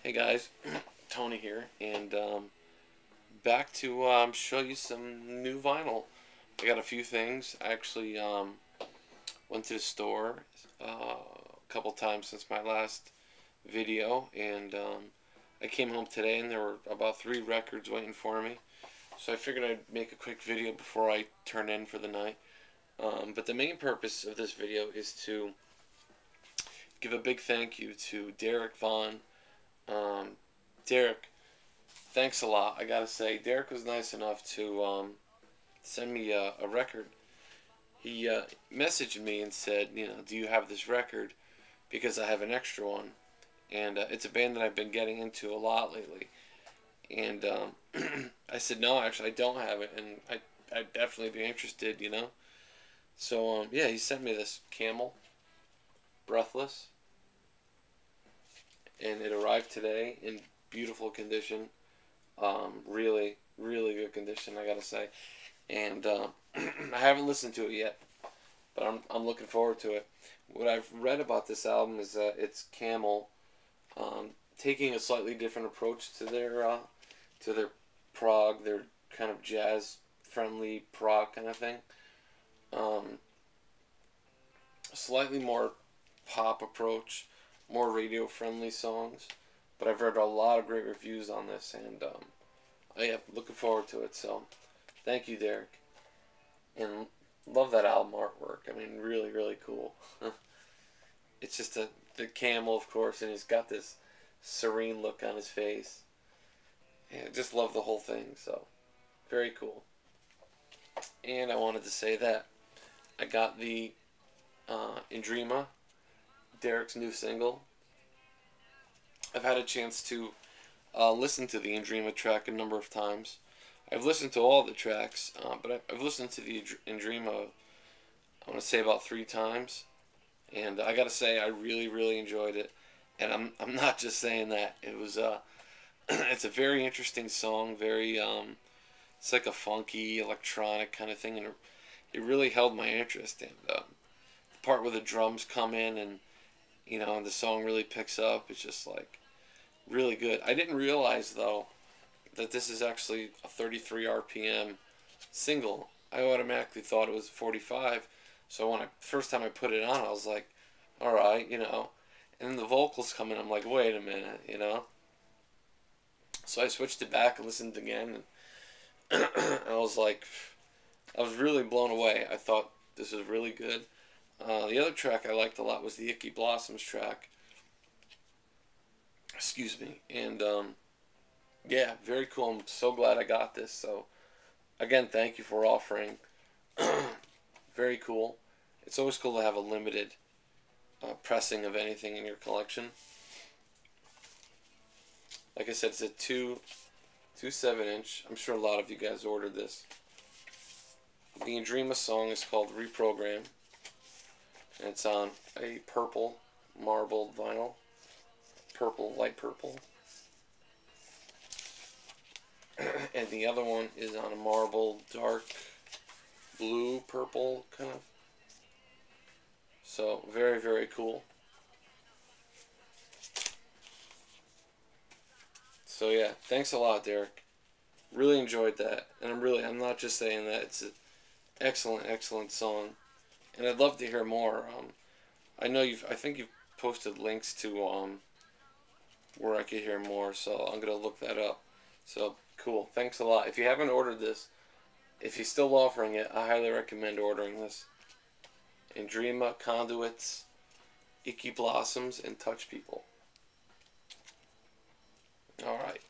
Hey guys, Tony here, and back to show you some new vinyl. I got a few things. I actually went to the store a couple times since my last video, and I came home today and there were about 3 records waiting for me. So I figured I'd make a quick video before I turn in for the night. But the main purpose of this video is to give a big thank you to Dereckvon. Derek, thanks a lot. I gotta say, Derek was nice enough to send me a record. He messaged me and said, do you have this record? Because I have an extra one. And it's a band that I've been getting into a lot lately. And I said, no, actually, I don't have it. And I'd definitely be interested. So, yeah, he sent me this Camel, Breathless. And it arrived today in beautiful condition. Really, really good condition, I gotta say. And I haven't listened to it yet, but I'm looking forward to it. What I've read about this album is that it's Camel taking a slightly different approach to their prog, their kind of jazz-friendly prog kind of thing. Slightly more pop approach, more radio-friendly songs. But I've read a lot of great reviews on this, and yeah, looking forward to it. So, thank you, Derek. And love that album artwork. I mean, really, really cool. It's just the camel, of course, and he's got this serene look on his face. Yeah, just love the whole thing. So, very cool. And I wanted to say that I got the Indrima, Derek's new single. I've had a chance to listen to the Indrima track a number of times. I've listened to all the tracks, but I've listened to the Indrima, I want to say about 3 times. And I gotta say, I really, really enjoyed it. And I'm not just saying that. It was it's a very interesting song. Very it's like a funky electronic kind of thing, and it really held my interest. And the part where the drums come in and and the song really picks up. It's just like really good. I didn't realize though that this is actually a 33 RPM single. I automatically thought it was 45. So when first time I put it on, I was like, all right, And then the vocals come in. I'm like, wait a minute, So I switched it back and listened again, and I was like, I was really blown away. I thought this was really good. The other track I liked a lot was the Icky Blossoms track. Excuse me. And, yeah, very cool. I'm so glad I got this. So, again, thank you for offering. Very cool. It's always cool to have a limited pressing of anything in your collection. Like I said, it's a 2 7-inch. I'm sure a lot of you guys ordered this. The Indrima song is called Reprogram. And it's on a purple marbled vinyl. Purple, light purple. And the other one is on a marbled dark blue, purple kind of. So, very, very cool. So yeah, thanks a lot, Derek. Really enjoyed that. And I'm not just saying that. It's an excellent, excellent song. And I'd love to hear more. I think you've posted links to where I could hear more, so I'm gonna look that up. So cool, thanks a lot. If you haven't ordered this, if he's still offering it, I highly recommend ordering this. Indrima, Conduits, Icky Blossoms, and Touch People. All right.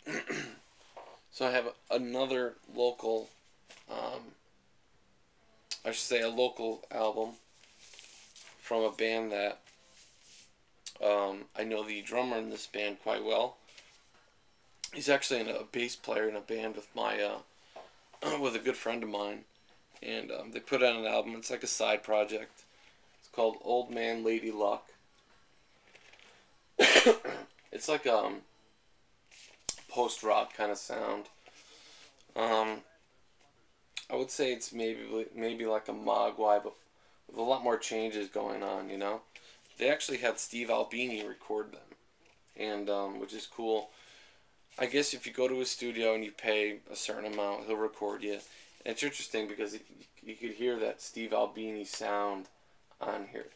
So I have another local. I should say a local album from a band that I know the drummer in this band quite well. He's actually a bass player in a band with my with a good friend of mine, and they put out an album. It's like a side project. It's called Old Man Lady Luck. It's like post-rock kind of sound. I would say it's maybe like a Mogwai, but with a lot more changes going on, They actually had Steve Albini record them. and which is cool. I guess if you go to his studio and you pay a certain amount, he'll record you. And it's interesting because you could hear that Steve Albini sound on here.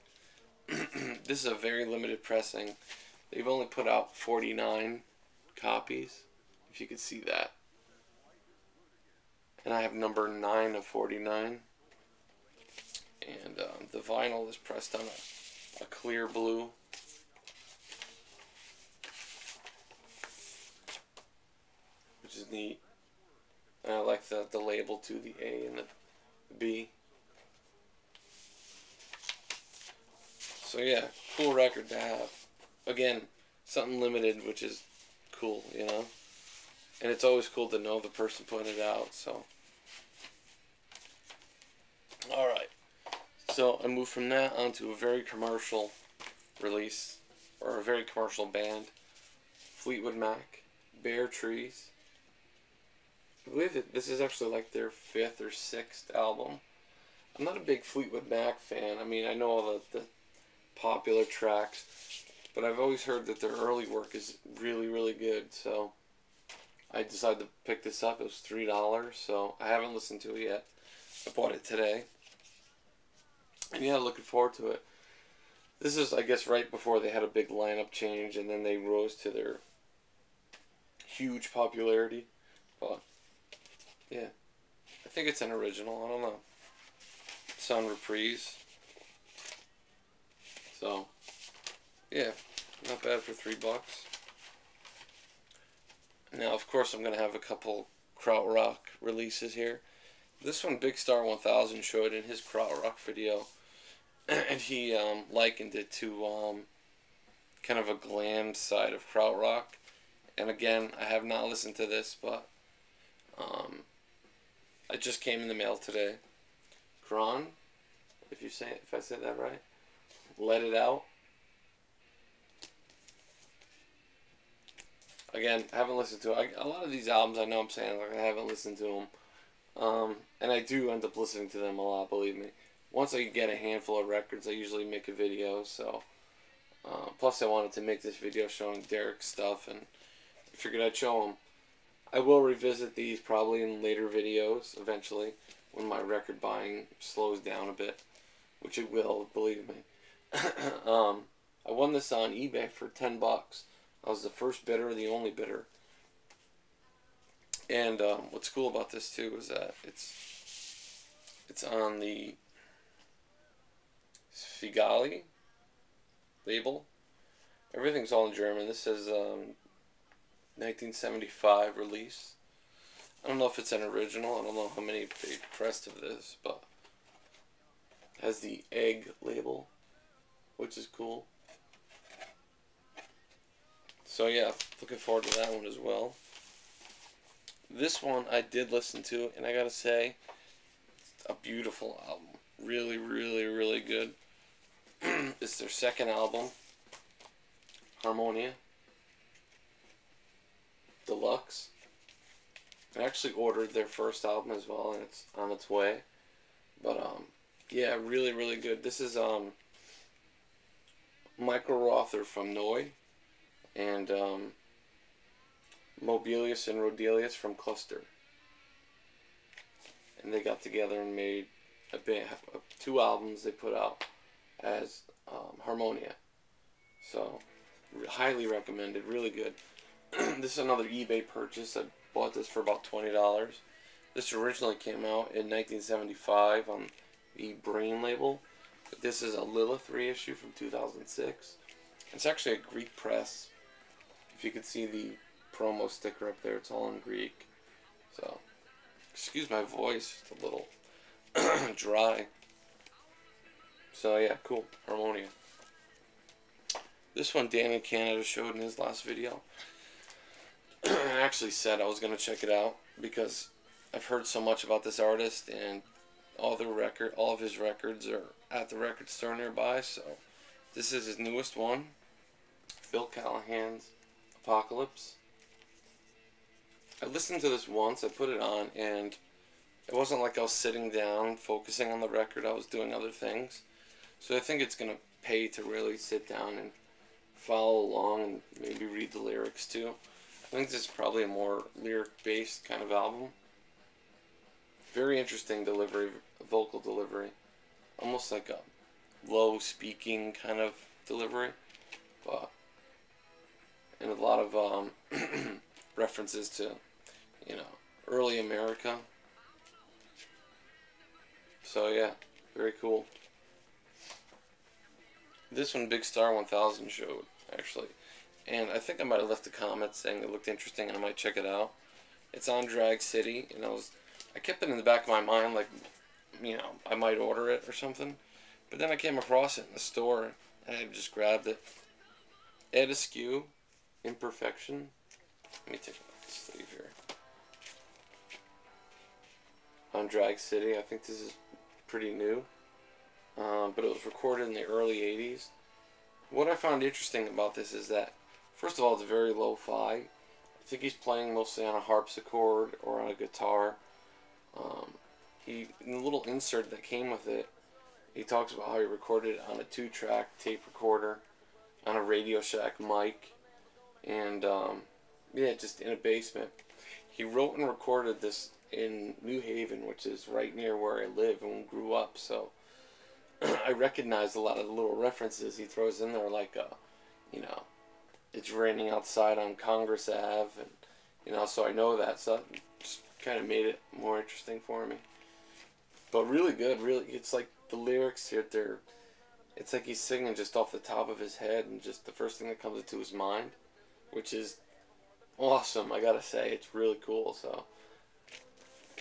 This is a very limited pressing. They've only put out 49 copies, if you could see that. And I have number 9 of 49. And the vinyl is pressed on a clear blue. Which is neat. And I like the label too, the A and the B. So yeah, cool record to have. Again, something limited, which is cool, you know. And it's always cool to know the person putting it out, so. Alright. So I moved from that onto a very commercial release, or a very commercial band. Fleetwood Mac, Bare Trees. I believe that this is actually like their 5th or 6th album. I'm not a big Fleetwood Mac fan. I mean, I know all the popular tracks, but I've always heard that their early work is really, really good, so I decided to pick this up. It was $3, so I haven't listened to it yet. I bought it today. And yeah, looking forward to it. This is, I guess, right before they had a big lineup change, and then they rose to their huge popularity. But, yeah. I think it's an original. I don't know. It's on Reprise. So, yeah. Not bad for $3. Now, of course, I'm going to have a couple krautrock releases here. This one, Big Star 1000 showed in his krautrock video. And he likened it to kind of a glam side of krautrock. And again, I have not listened to this, but it just came in the mail today. Kron, if I said that right, Let It Out. Again, I haven't listened to it. A lot of these albums, I know I'm saying, like, I haven't listened to them. And I do end up listening to them a lot, believe me. Once I get a handful of records, I usually make a video, so. Plus, I wanted to make this video showing Derek's stuff, and I figured I'd show him. I will revisit these probably in later videos, eventually, when my record buying slows down a bit. Which it will, believe me. I won this on eBay for $10. I was the first bidder, the only bidder. And what's cool about this too is that it's on the Sfigali label. Everything's all in German. This says 1975 release. I don't know if it's an original. I don't know how many they pressed of this, but it has the egg label, which is cool. So yeah, looking forward to that one as well. This one I did listen to, and I gotta say, it's a beautiful album. Really, really, really good. It's their second album, Harmonia Deluxe. I actually ordered their first album as well, and it's on its way. But yeah, really, really good. This is Michael Rother from Noi, and Mobilius and Rodelius from Cluster. And they got together and made a band, 2 albums they put out as Harmonia. So, highly recommended, really good. This is another eBay purchase. I bought this for about $20. This originally came out in 1975 on the Brain label. But this is a Lilith reissue from 2006. It's actually a Greek press. If you could see the promo sticker up there, it's all in Greek. So, excuse my voice, it's a little dry. So yeah, cool, Harmonia. This one Danny Canada showed in his last video. I actually said I was going to check it out because I've heard so much about this artist, and all of his records are at the record store nearby. So this is his newest one, Phil Callahan's Apocalypse. I listened to this once, I put it on, and it wasn't like I was sitting down focusing on the record. I was doing other things. So I think it's going to pay to really sit down and follow along and maybe read the lyrics too. I think this is probably a more lyric-based kind of album. Very interesting delivery, vocal delivery. Almost like a low speaking kind of delivery. But, and a lot of references to, you know, early America. So yeah, very cool. This one Big Star 1000 showed, actually. And I think I might have left a comment saying it looked interesting and I might check it out. It's on Drag City, and I kept it in the back of my mind, like, you know, I might order it or something. But then I came across it in the store, and I just grabbed it. Add a skew, imperfection. Let me take a sleeve here. On Drag City, I think this is pretty new. But it was recorded in the early 80s. What I found interesting about this is that, first of all, it's very lo-fi. I think he's playing mostly on a harpsichord or on a guitar. In the little insert that came with it, he talks about how he recorded it on a 2-track tape recorder, on a Radio Shack mic, and yeah, just in a basement. He wrote and recorded this in New Haven, which is right near where I live and grew up, so I recognized a lot of the little references he throws in there, like, you know, it's raining outside on Congress Ave, and, you know, so I know that, so that just kind of made it more interesting for me. But really good, really, it's like the lyrics here, it's like he's singing just off the top of his head, and just the first thing that comes into his mind, which is awesome, I gotta say, it's really cool, so.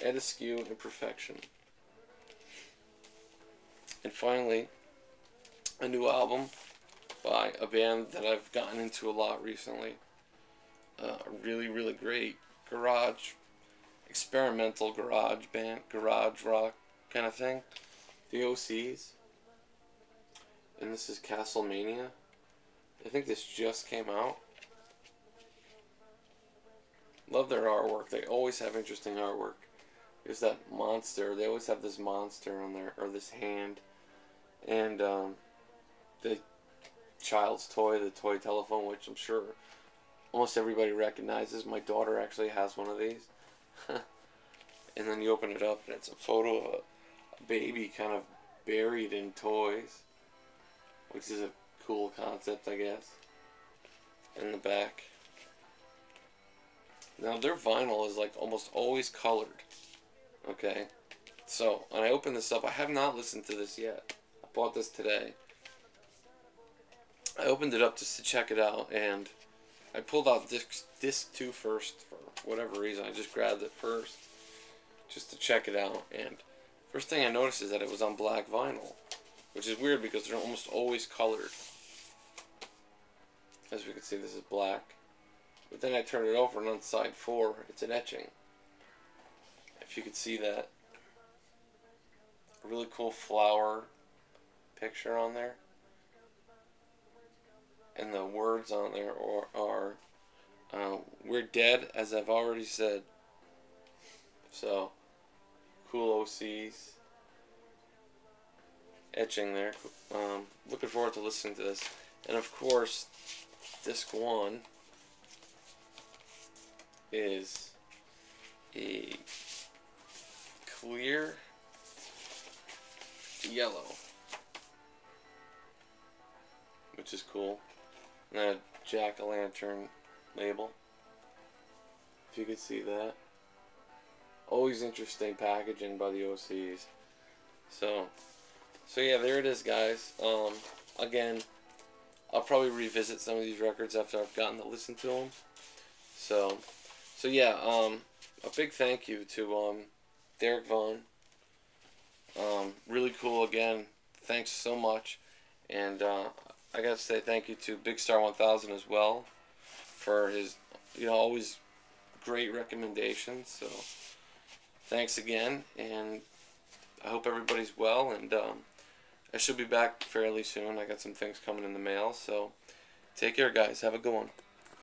Add a skew, imperfection. And finally, a new album by a band that I've gotten into a lot recently. A really, really great garage, experimental garage band, garage rock kind of thing. The OCs. And this is Castlemania. I think this just came out. Love their artwork. They always have interesting artwork. There's that monster. They always have this monster on there, or this hand. And the child's toy, the toy telephone, which I'm sure almost everybody recognizes. My daughter actually has one of these. And then you open it up, and it's a photo of a baby kind of buried in toys, which is a cool concept, I guess. In the back. Now, their vinyl is like almost always colored. Okay? So, when I open this up, I have not listened to this yet. I bought this today. I opened it up just to check it out, and I pulled out disc 2 first for whatever reason. I just grabbed it first just to check it out, and first thing I noticed is that it was on black vinyl, which is weird because they're almost always colored. As we can see, this is black. But then I turn it over, and on side 4, it's an etching. If you could see that. A really cool flower picture on there. And the words on there are we're dead, as I've already said. So, cool OCs. Etching there. Looking forward to listening to this. And of course, disc 1 is a clear yellow, which is cool. And then a jack-o'-lantern label, if you could see that. Always interesting packaging by the OCs. So yeah, there it is, guys. Again, I'll probably revisit some of these records after I've gotten to listen to them. So yeah, a big thank you to Dereckvon. Really cool again. Thanks so much. And I gotta say thank you to Big Star 1000 as well for his, always great recommendations. So thanks again, and I hope everybody's well, and I should be back fairly soon. I got some things coming in the mail, so take care, guys. Have a good one.